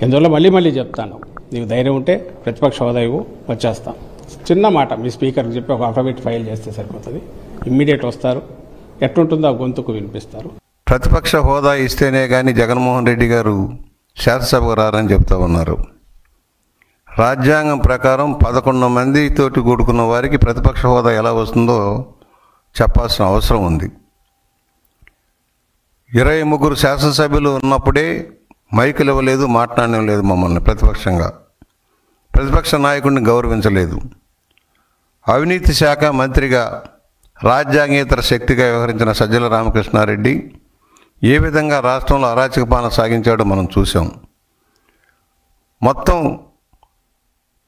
ఎందువల్ల మళ్ళీ చెప్తాను, నీకు ధైర్యం ఉంటే ప్రతిపక్ష హోదా ఇవ్వు, వచ్చేస్తాం. చిన్న మాట మీ స్పీకర్కి చెప్పి ఒక అఫిడవిట్ ఫైల్ చేస్తే సరిపోతుంది. ఇమ్మీడియట్ వస్తారు, ఎట్లుంటుందో ఆ గొంతుకు వినిపిస్తారు. ప్రతిపక్ష హోదా ఇస్తేనే కానీ జగన్మోహన్ రెడ్డి గారు శాసనసభకు రారని చెప్తా ఉన్నారు. రాజ్యాంగం ప్రకారం 11 మందితోటి కూడుకున్న వారికి ప్రతిపక్ష హోదా ఎలా వస్తుందో చెప్పాల్సిన అవసరం ఉంది. 23 శాసనసభ్యులు ఉన్నప్పుడే మైకులు ఇవ్వలేదు, మాట్లాడడం లేదు. మమ్మల్ని ప్రతిపక్ష నాయకుడిని గౌరవించలేదు. అవినీతి శాఖ మంత్రిగా రాజ్యాంగేతర శక్తిగా వ్యవహరించిన సజ్జల రామకృష్ణారెడ్డి ఏ విధంగా రాష్ట్రంలో అరాచక పాలన సాగించాడో మనం చూసాం. మొత్తం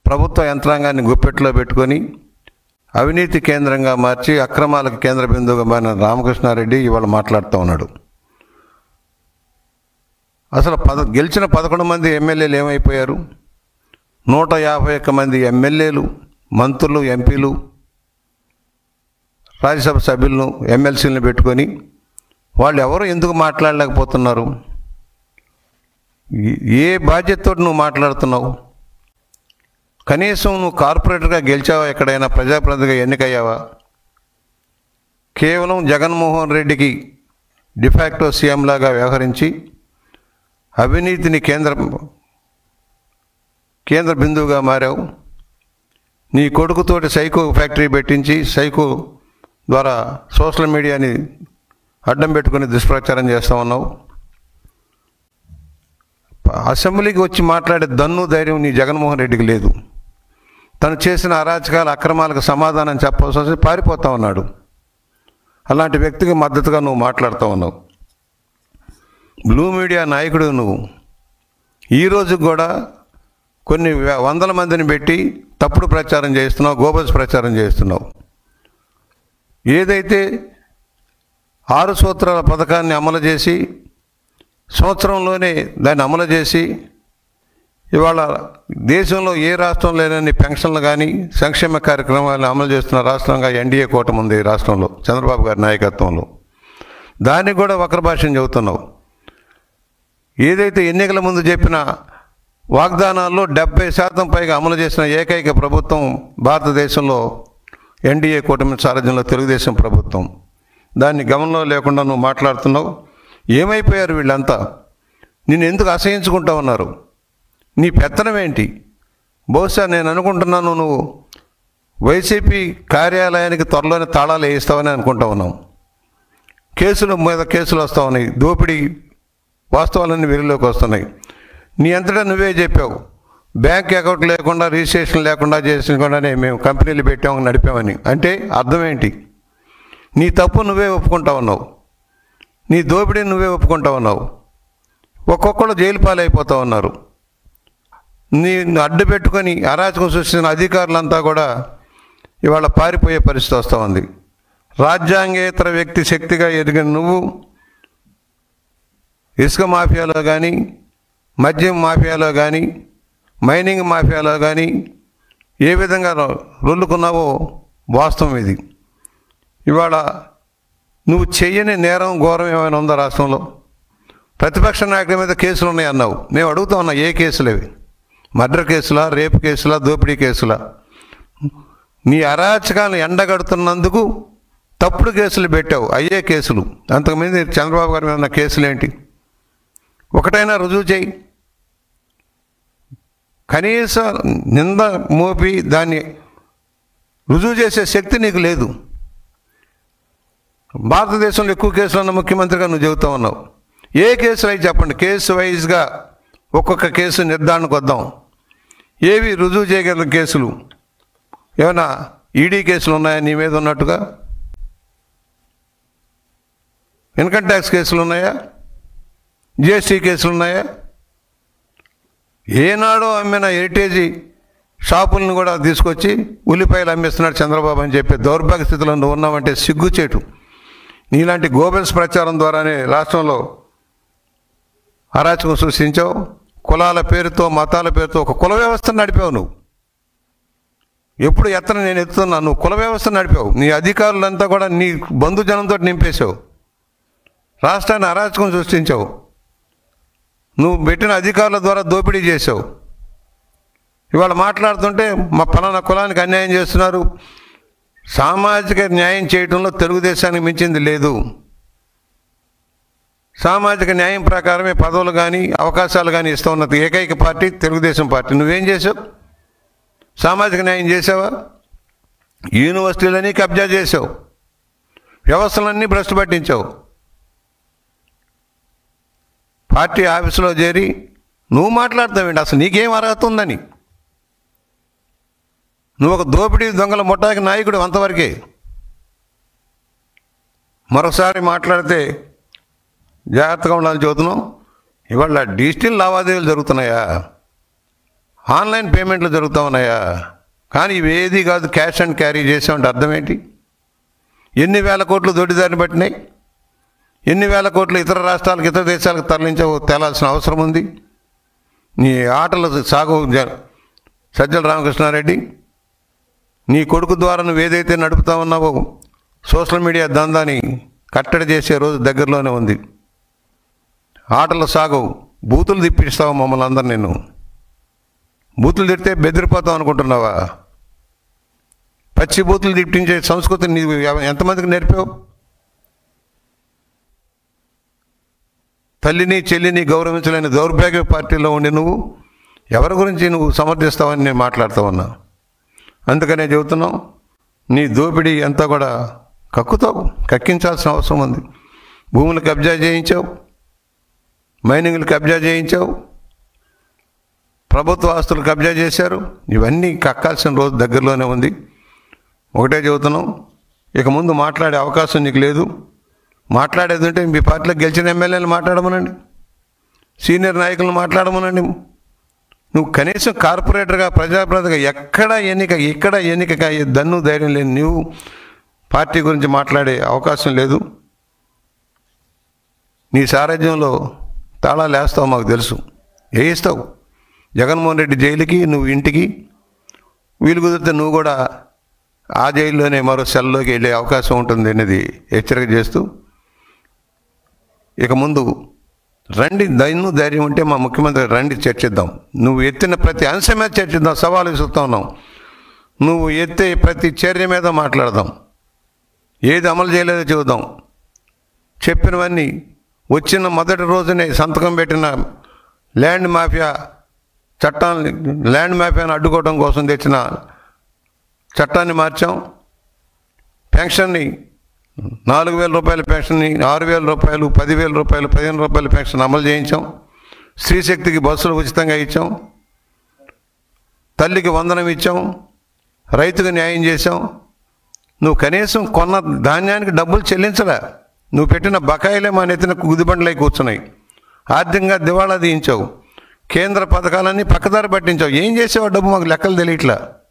ప్రభుత్వ యంత్రాంగాన్ని గుప్పెట్లో పెట్టుకొని అవినీతి కేంద్రంగా మార్చి అక్రమాలకు కేంద్ర బిందువుగా మారిన రామకృష్ణారెడ్డి ఇవాళ మాట్లాడుతూ ఉన్నాడు. అసలు గెలిచిన 11 మంది ఎమ్మెల్యేలు ఏమైపోయారు? 151 మంది ఎమ్మెల్యేలు, మంత్రులు, ఎంపీలు, రాజ్యసభ సభ్యులను, ఎమ్మెల్సీలను పెట్టుకొని వాళ్ళు ఎవరు ఎందుకు మాట్లాడలేకపోతున్నారు? ఏ బాధ్యతతో నువ్వు మాట్లాడుతున్నావు? కనీసం నువ్వు కార్పొరేటర్గా గెలిచావా? ఎక్కడైనా ప్రజాప్రతినిధిగా ఎన్నికయ్యావా? కేవలం జగన్మోహన్ రెడ్డికి డిఫాక్టో సీఎం లాగా వ్యవహరించి అవినీతిని కేంద్ర బిందువుగా మారావు. నీ కొడుకుతోటి సైకో ఫ్యాక్టరీ పెట్టించి సైకో ద్వారా సోషల్ మీడియాని అడ్డం పెట్టుకుని దుష్ప్రచారం చేస్తూ ఉన్నావు. అసెంబ్లీకి వచ్చి మాట్లాడే దన్ను ధైర్యం నీ జగన్మోహన్ రెడ్డికి లేదు. తను చేసిన అరాచకాల అక్రమాలకు సమాధానం చెప్పాల్సి వస్తే పారిపోతూ ఉన్నాడు. అలాంటి వ్యక్తికి మద్దతుగా నువ్వు మాట్లాడుతూ ఉన్నావు. బ్లూ మీడియా నాయకుడు నువ్వు. ఈరోజు కూడా కొన్ని వందల మందిని పెట్టి తప్పుడు ప్రచారం చేస్తున్నావు, గోబల్స్ ప్రచారం చేస్తున్నావు. ఏదైతే 6 సూత్రాల పథకాన్ని అమలు చేసి సంవత్సరంలోనే దాన్ని అమలు చేసి ఇవాళ దేశంలో ఏ రాష్ట్రం లేనన్ని పెన్షన్లు కానీ సంక్షేమ కార్యక్రమాలను అమలు చేస్తున్న రాష్ట్రంగా ఎన్డీఏ కూటమి ఉంది. రాష్ట్రంలో చంద్రబాబు గారి నాయకత్వంలో దానికి కూడా వక్ర భాషను చెబుతున్నావు. ఏదైతే ఎన్నికల ముందు చెప్పిన వాగ్దానాల్లో 70% పైగా అమలు చేసిన ఏకైక ప్రభుత్వం భారతదేశంలో ఎన్డీఏ కూటమి సారథ్యంలో తెలుగుదేశం ప్రభుత్వం. దాన్ని గమనంలో లేకుండా నువ్వు మాట్లాడుతున్నావు. ఏమైపోయారు వీళ్ళంతా? నిన్ను ఎందుకు అసహించుకుంటా ఉన్నారు? నీ పెత్తనం ఏంటి? బహుశా నేను అనుకుంటున్నాను నువ్వు వైసీపీ కార్యాలయానికి త్వరలోనే తాళాలు వేయిస్తావని అనుకుంటా ఉన్నాం. కేసుల మీద కేసులు వస్తూ ఉన్నాయి, దోపిడీ వాస్తవాలన్నీ వెలుగులోకి వస్తున్నాయి. నీ అంతటా నువ్వే చెప్పావు, బ్యాంక్ అకౌంట్ లేకుండా రిజిస్ట్రేషన్ లేకుండా చేసుకుండానే మేము కంపెనీలు పెట్టాము, నడిపామని. అంటే అర్థం ఏంటి? నీ తప్పు నువ్వే ఒప్పుకుంటా ఉన్నావు, నీ దోపిడీని నువ్వే ఒప్పుకుంటా ఉన్నావు. ఒక్కొక్కరు జైలు పాలైపోతూ ఉన్నారు. నీ అడ్డు పెట్టుకొని అరాచకం సృష్టించిన అధికారులంతా కూడా ఇవాళ పారిపోయే పరిస్థితి వస్తూ ఉంది. రాజ్యాంగేతర వ్యక్తి శక్తిగా ఎదిగిన నువ్వు ఇసుక మాఫియాలో కానీ, మద్యం మాఫియాలో కానీ, మైనింగ్ మాఫియాలో కానీ ఏ విధంగా రొల్లుకున్నావో వాస్తవం ఇది. ఇవాళ నువ్వు చెయ్యని నేరం, ఘోరం ఏమైనా ఉందా రాష్ట్రంలో? ప్రతిపక్ష నాయకుల మీద కేసులు ఉన్నాయి అన్నావు. మేము అడుగుతా ఉన్నా, ఏ కేసులు అవి? మర్డర్ కేసులా, రేపు కేసులా, దోపిడీ కేసులా? నీ అరాచకాలను ఎండగడుతున్నందుకు తప్పుడు కేసులు పెట్టావు, అయ్యే కేసులు. అంతకుముందు చంద్రబాబు గారి మీద ఉన్న కేసులు ఏంటి? ఒకటైనా రుజువు చేయి. కనీస నింద మోపి దాన్ని రుజువు చేసే శక్తి నీకు లేదు. భారతదేశంలో ఎక్కువ కేసులు ఉన్న ముఖ్యమంత్రిగా నువ్వు చెబుతూ ఉన్నావు. ఏ కేసులు అయి చెప్పండి, కేసు వైజ్గా ఒక్కొక్క కేసు నిర్ధారణకు వద్దాం. ఏవి రుజువు చేయగలిగిన కేసులు? ఏమైనా ఈడీ కేసులు ఉన్నాయా నీ మీద ఉన్నట్టుగా? ఇన్కమ్ ట్యాక్స్ కేసులు ఉన్నాయా? జిఎస్టీ కేసులు ఉన్నాయా? ఏనాడో అమ్మిన హెరిటేజీ షాపులను కూడా తీసుకొచ్చి ఉల్లిపాయలు అమ్మేస్తున్నాడు చంద్రబాబు అని చెప్పి దౌర్భాగ్య స్థితిలో నువ్వు ఉన్నావంటే సిగ్గుచేటు. నీలాంటి గోబెల్స్ ప్రచారం ద్వారానే రాష్ట్రంలో అరాచకం సృష్టించావు. కులాల పేరుతో, మతాల పేరుతో ఒక కుల వ్యవస్థను నడిపావు నువ్వు. ఎప్పుడు ఎత్తన నేను ఎత్తుతున్నా, నువ్వు కుల వ్యవస్థను నడిపావు. నీ అధికారులంతా కూడా నీ బంధుజనంతో నింపేశావు. రాష్ట్రాన్ని అరాచకం సృష్టించావు. నువ్వు పెట్టిన అధికారుల ద్వారా దోపిడీ చేసావు. ఇవాళ మాట్లాడుతుంటే మా పలానా కులానికి అన్యాయం చేస్తున్నారు. సామాజిక న్యాయం చేయడంలో తెలుగుదేశానికి మించింది లేదు. సామాజిక న్యాయం ప్రకారమే పదవులు కానీ అవకాశాలు కానీ ఇస్తూ ఉన్నది ఏకైక పార్టీ తెలుగుదేశం పార్టీ. నువ్వేం చేసావు? సామాజిక న్యాయం చేసావా? యూనివర్సిటీలన్నీ కబ్జా చేసావు, వ్యవస్థలన్నీ భ్రష్టు పట్టించావు. పార్టీ ఆఫీసులో చేరి నువ్వు మాట్లాడతావేంటి? అసలు నీకేం అర్హత ఉందని? నువ్వు ఒక దోపిడీ దొంగల ముఠాకి నాయకుడు అంతవరకే. మరొకసారి మాట్లాడితే జాగ్రత్తగా ఉండాలని చెబుతున్నాం. ఇవాళ డిజిటల్ లావాదేవీలు జరుగుతున్నాయా, ఆన్లైన్ పేమెంట్లు జరుగుతూ ఉన్నాయా? కానీ ఇవేది కాదు, క్యాష్ అండ్ క్యారీ చేసామంటే అర్థం ఏంటి? ఎన్ని వేల కోట్లు దొడ్డిదారిని పట్టినాయి, ఎన్ని వేల కోట్లు ఇతర రాష్ట్రాలకు ఇతర దేశాలకు తేలాల్సిన అవసరం ఉంది. నీ ఆటలు సాగు సజ్జల రామకృష్ణారెడ్డి, నీ కొడుకు ద్వారా నువ్వు ఏదైతే నడుపుతా ఉన్నావో సోషల్ మీడియా దందాని కట్టడి చేసే రోజు దగ్గరలోనే ఉంది. ఆటలు సాగు, బూతులు తిప్పిస్తావు మమ్మల్ని అందరు. నేను బూతులు తిడితే బెదిరిపోతావు అనుకుంటున్నావా? పచ్చి బూతులు తిప్పించే సంస్కృతిని నీవు ఎంతమందికి నేర్పావు? తల్లిని చెల్లిని గౌరవించలేని దౌర్భాగ్య పార్టీలో ఉండి నువ్వు ఎవరి గురించి నువ్వు సమర్థిస్తావని నేను మాట్లాడుతూ ఉన్నా. అందుకనే చెబుతున్నాం, నీ దోపిడీ అంతా కూడా కక్కించాల్సిన అవసరం ఉంది. భూములు కబ్జా చేయించావు, మైనింగ్లు కబ్జా చేయించావు, ప్రభుత్వ ఆస్తులు కబ్జా చేశారు. ఇవన్నీ కక్కాల్సిన రోజు దగ్గరలోనే ఉంది. ఒకటే చెబుతున్నాం, ఇక ముందు మాట్లాడే అవకాశం నీకు లేదు. మాట్లాడేది ఉంటే మీ పార్టీలో గెలిచిన ఎమ్మెల్యేలు మాట్లాడమనండి, సీనియర్ నాయకులను మాట్లాడమనండి. నువ్వు కనీసం కార్పొరేటర్గా ప్రజాప్రతినిధిగా ఇక్కడ ఎన్నిక దన్ను ధైర్యం లేని నువ్వు పార్టీ గురించి మాట్లాడే అవకాశం లేదు. నీ సారథ్యంలో తాళాలు వేస్తావు, మాకు తెలుసు. వేయిస్తావు. జగన్మోహన్ రెడ్డి జైలుకి, నువ్వు ఇంటికి. వీలు కుదిరితే నువ్వు కూడా ఆ జైల్లోనే మరో సెల్లోకి వెళ్ళే అవకాశం ఉంటుంది అనేది హెచ్చరిక చేస్తూ, ఇక ముందు రండి, ధైర్యం ఉంటే మా ముఖ్యమంత్రి రండి, చర్చిద్దాం. నువ్వు ఎత్తిన ప్రతి అంశం మీద చర్చిద్దాం, సవాలు విసురుతా ఉన్నాం. నువ్వు ఎత్తే ప్రతి చర్య మీద మాట్లాడదాం. ఏది అమలు చేయలేదో చూద్దాం. చెప్పినవన్నీ వచ్చిన మొదటి రోజునే సంతకం పెట్టిన ల్యాండ్ మాఫియాను అడ్డుకోవడం కోసం తెచ్చిన చట్టాన్ని మార్చాం. పెన్షన్ని 4,000 రూపాయల పెన్షన్ని 6,000 రూపాయలు, 10,000 రూపాయలు, 15 రూపాయల పెన్షన్ అమలు చేయించాం. స్త్రీశక్తికి బస్సులు ఉచితంగా ఇచ్చాం. తల్లికి వందనం ఇచ్చాం. రైతుకు న్యాయం చేశాం. నువ్వు కనీసం కొన్న ధాన్యానికి డబ్బులు చెల్లించలే. నువ్వు పెట్టిన బకాయిలే మా నెత్తిన గుదిబండలై కూర్చున్నాయి. ఆర్థికంగా దివాళా తీయించావు. కేంద్ర పథకాలన్నీ పక్కదారి పట్టించావు. ఏం చేసావు డబ్బు మాకు లెక్కలు తెలియట్లా.